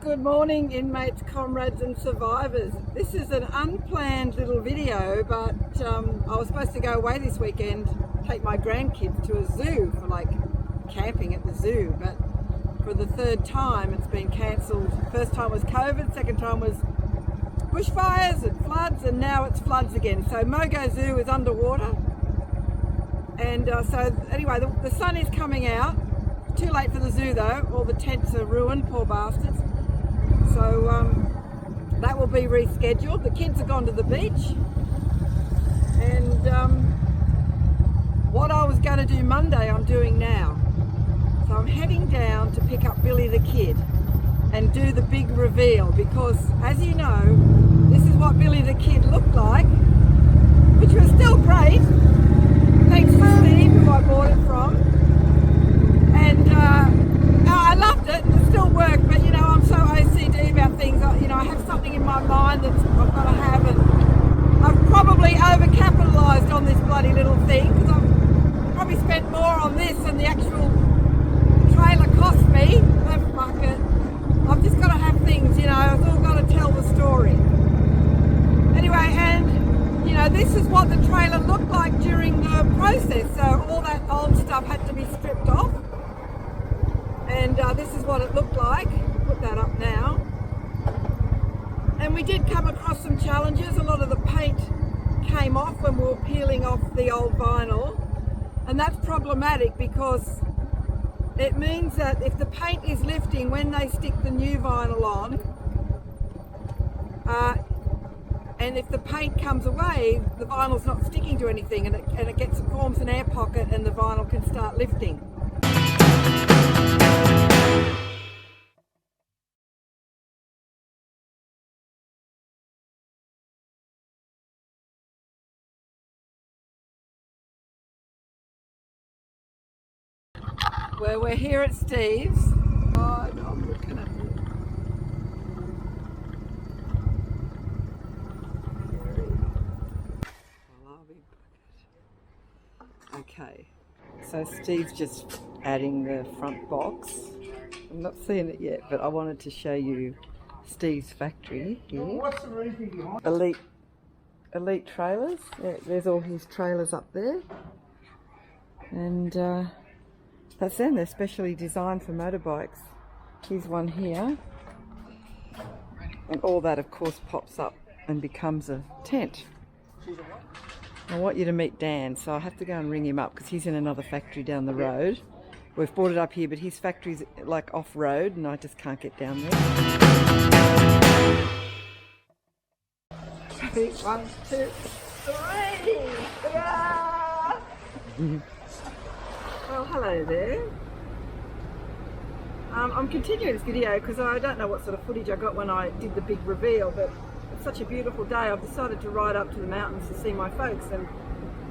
Good morning, inmates, comrades and survivors. This is an unplanned little video, but I was supposed to go away this weekend, take my grandkids to a zoo for camping at the zoo, but for the third time it's been cancelled. First time was COVID, second time was bushfires and floods, and now it's floods again. So Mogo Zoo is underwater, and so anyway, the sun is coming out. Too late for the zoo though, all the tents are ruined, poor bastards. So that will be rescheduled. The kids have gone to the beach, and what I was going to do Monday I'm doing now. So I'm heading down to pick up Billy the kid and do the big reveal, because as you know, this is what Billy the kid looked like, which was still great, thanks to Steve, who I bought it from. And I loved it, and it still worked, but you know, I'm so OCD about things. I have something in my mind that I've got to have, and I've probably overcapitalised on this bloody little thing, because I've probably spent more on this than the actual trailer cost me. But fuck it, I've just got to have things, it's all got to tell the story. Anyway, and you know, this is what the trailer looked like during the process, so all that old stuff had to be stripped off. And this is what it looked like. Put that up now. And we did come across some challenges. A lot of the paint came off when we were peeling off the old vinyl, and that's problematic because it means that if the paint is lifting when they stick the new vinyl on, and if the paint comes away, the vinyl's not sticking to anything, and it forms an air pocket, and the vinyl can start lifting. Well, we're here at Steve's. Oh, no, I'm looking at it. Okay, so Steve's just adding the front box. I'm not seeing it yet, but I wanted to show you Steve's factory here. What's the reason behind Elite trailers. There's all his trailers up there, and that's them. They're specially designed for motorbikes. Here's one here, and all that of course pops up and becomes a tent. I want you to meet Dan, so I have to go and ring him up because he's in another factory down the road. We've brought it up here, but his factory's like off-road and I just can't get down there. Ready? 1, 2, 3! Ta-da! Well, hello there. I'm continuing this video because I don't know what sort of footage I got when I did the big reveal, but it's such a beautiful day. I've decided to ride up to the mountains to see my folks and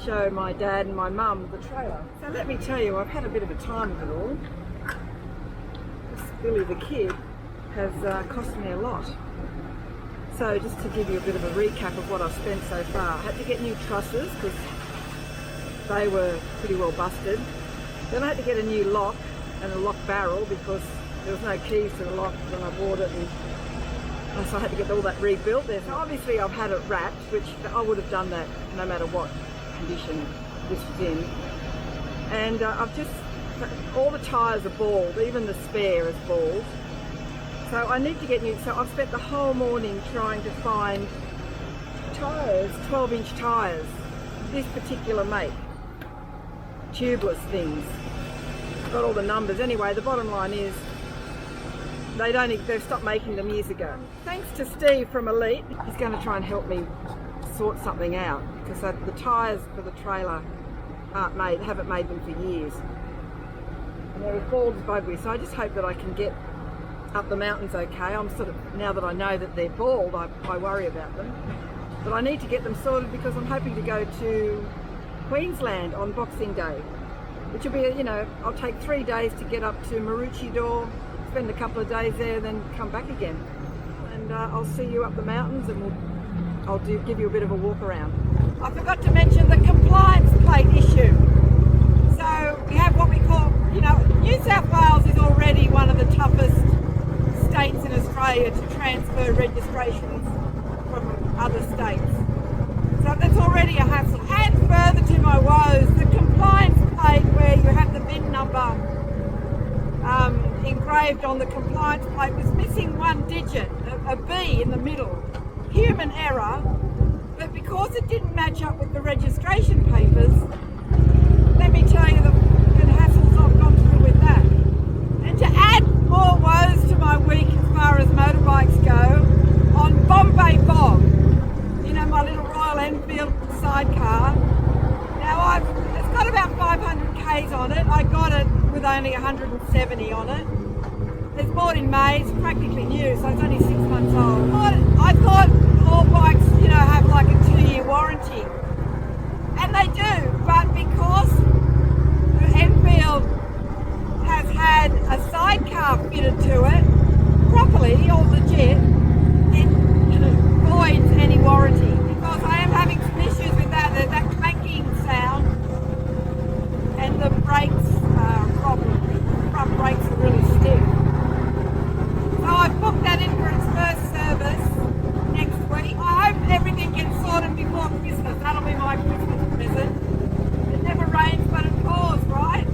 show my dad and my mum the trailer. So let me tell you, I've had a bit of a time of it all. This Billy the kid has cost me a lot. So just to give you a bit of a recap of what I've spent so far, I had to get new trusses because they were pretty well busted. Then I had to get a new lock and a lock barrel because there was no keys to the lock when I bought it, and so I had to get all that rebuilt there. So obviously I've had it wrapped, which I would have done that no matter what condition this was in. And all the tyres are bald, even the spare is bald. So I need to get new, so I've spent the whole morning trying to find tyres, 12-inch tyres, this particular make, tubeless things. Got all the numbers. Anyway, the bottom line is they've stopped making them years ago. Thanks to Steve from Elite, he's going to try and help me sort something out because the tyres for the trailer haven't made them for years. And they're as bald as buggery, so I just hope that I can get up the mountains okay. Now that I know that they're bald, I worry about them. But I need to get them sorted because I'm hoping to go to Queensland on Boxing Day, which will be, I'll take 3 days to get up to Maroochydore, spend a couple of days there, then come back again. And I'll see you up the mountains, and I'll give you a bit of a walk around. I forgot to mention the compliance plate issue. So we have what we call, New South Wales is already one of the toughest states in Australia to transfer registrations from other states. So that's already a hassle. And further to my woes, the compliance plate where you have the VIN number engraved on the compliance plate was missing one digit, a B in the middle. Human error, but because it didn't match up with the registration papers, let me tell you the hassles I've gone through with that. And to add more woes to my week as far as motorbikes go, on Bombay Bog, you know, my little Royal Enfield sidecar. Now it's got about 500 Ks on it. I got it with only 170 on it. It's bought in May, it's practically new, so it's only 6 months old. I thought all bikes, you know, have like a 2-year warranty. And they do, but because the Enfield has had a sidecar fitted to it, properly or legit, it voids any warranty. Because I am having some issues with that. There's that clanking sound and the brakes are a problem. The front brakes are really stiff. So I've booked that in for its first service next week. I hope everything gets sorted before Christmas. That'll be my Christmas present. It never rains but it pours, right?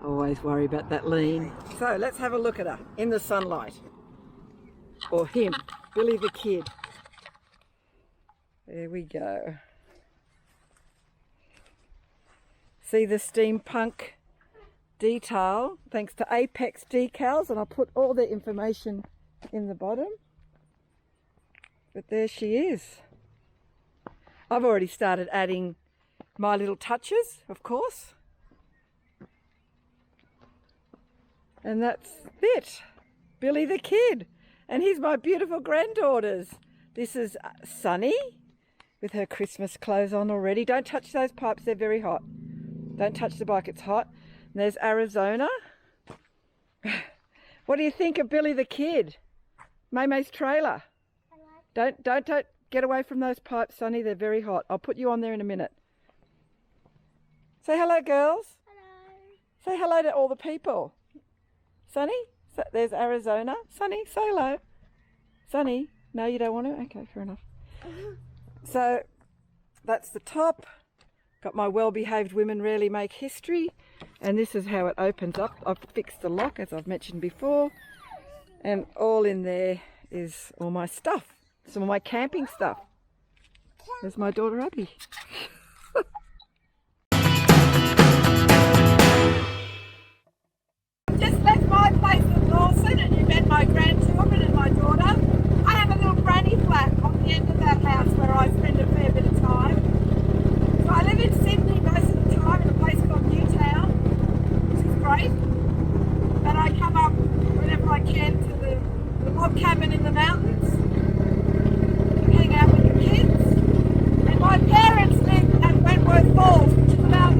Always worry about that lean. So let's have a look at her in the sunlight. Or him, Billy the Kid. There we go. See the steampunk detail thanks to Apex Decals, and I'll put all the information in the bottom. But there she is. I've already started adding my little touches, of course. And that's it. Billy the Kid. And here's my beautiful granddaughters. This is Sunny with her Christmas clothes on already. Don't touch those pipes, they're very hot. Don't touch the bike, it's hot. And there's Arizona. What do you think of Billy the Kid? Maymay's trailer. Don't get away from those pipes, Sunny, they're very hot. I'll put you on there in a minute. Say hello, girls. Hello. Say hello to all the people. Sunny, so there's Arizona. Sunny, say hello. Sunny, no, you don't want to? Okay, fair enough. So that's the top. Got my well-behaved women rarely make history. And this is how it opens up. I've fixed the lock, as I've mentioned before. And all in there is all my stuff. Some of my camping stuff. There's my daughter Abby. Just left my place in Lawson and you met my grandchildren and my daughter. I have a little granny flat on the end of that house where I spend a fair bit of time. So I live in Sydney most of the time in a place called Newtown, which is great. And I come up whenever I can to the log cabin in the mountains, hang out with the kids. And my parents live at Wentworth Falls, which is about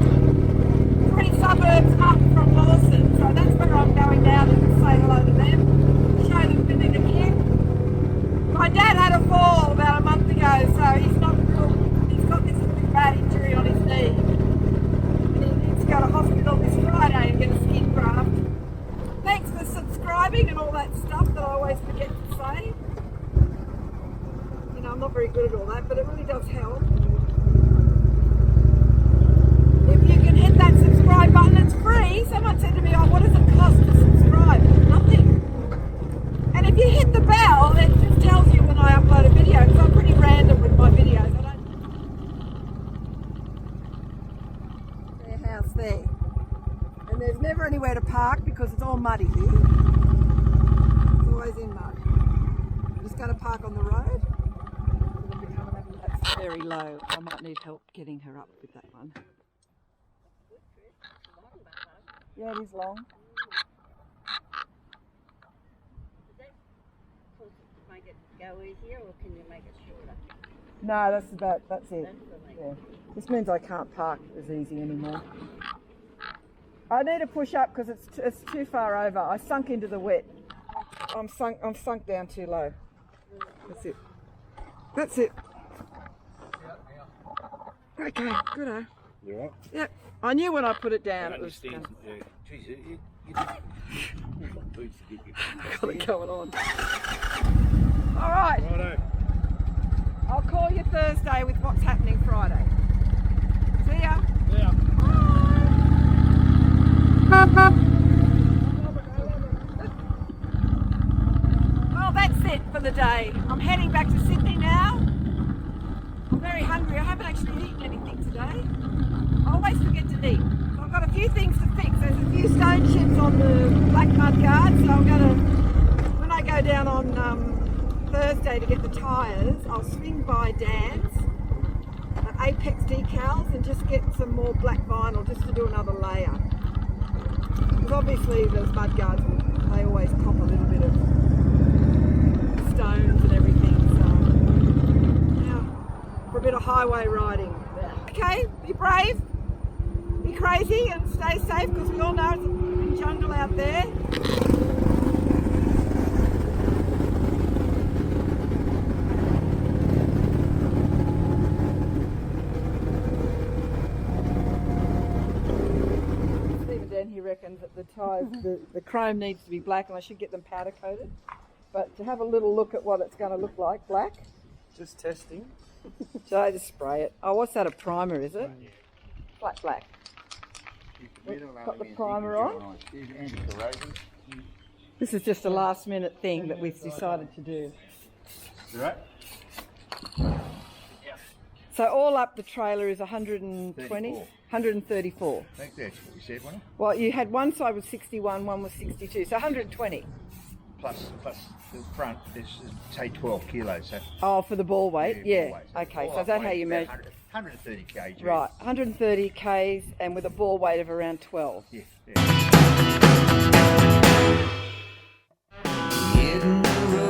3 suburbs up from Lawson. So that's where I'm going now to say hello to them, show them Billy the Kid. My dad had a fall about a month ago, so he's not real, he's got this really bad injury on his knee. And he needs to go to hospital this Friday and get a skin graft. Thanks for subscribing and all that stuff that I always forget to say. You know, I'm not very good at all that, but it really does help. If you can hit that subscribe button, it's free. Someone said to me, oh, what does it cost to subscribe? Nothing. And if you hit the bell, it just tells you when I upload a video, because I'm pretty random with my videos. Their house there. And there's never anywhere to park because it's all muddy here. It's always in mud. I'm just going to park on the road. That's very low. I might need help getting her up with that one. Yeah, it is long. Does that make it go easier or can you make it shorter? No, that's it. Yeah. This means I can't park as easy anymore. I need to push up because it's too far over. I sunk into the wet. I'm sunk down too low. That's it. That's it. Okay, good. You alright? Yep. I knew when I put it down it was Understand. Yeah. Jeez, you got it going on. All right. Righto. I'll call you Thursday with what's happening Friday. See ya. Yeah. Well, that's it for the day. I'm heading back to Sydney now. I'm very hungry. I haven't actually eaten anything today. I always forget to eat. So I've got a few things to fix. There's a few stone chips on the black mud guard, so I'm going to, when I go down on Thursday to get the tyres, I'll swing by Dan's at Apex Decals and just get some more black vinyl just to do another layer. Because obviously those mud guards, they always cop a little bit of stones and everything, so yeah, for a bit of highway riding. Okay, be brave, be crazy and stay safe because we all know it's a jungle out there. He reckons that the tyres, the chrome needs to be black and I should get them powder coated. But to have a little look at what it's going to look like, black. Just testing. Should I just spray it? Oh, what's that, a primer is it? Yeah. Flat black. Got the primer on. This is just a last minute thing that we've decided to do. You right? So all up the trailer is 120? 134. I think that's what you said, wasn't it? Well, you had one side was 61, one was 62, so 120. Plus the front is say 12 kilos. So Oh, for the ball weight? Yeah. ball weight. Okay, Ball so is that how weight you is measure? about 130 kg. Right, 130 Ks and with a ball weight of around 12. Yeah. Hitting the road.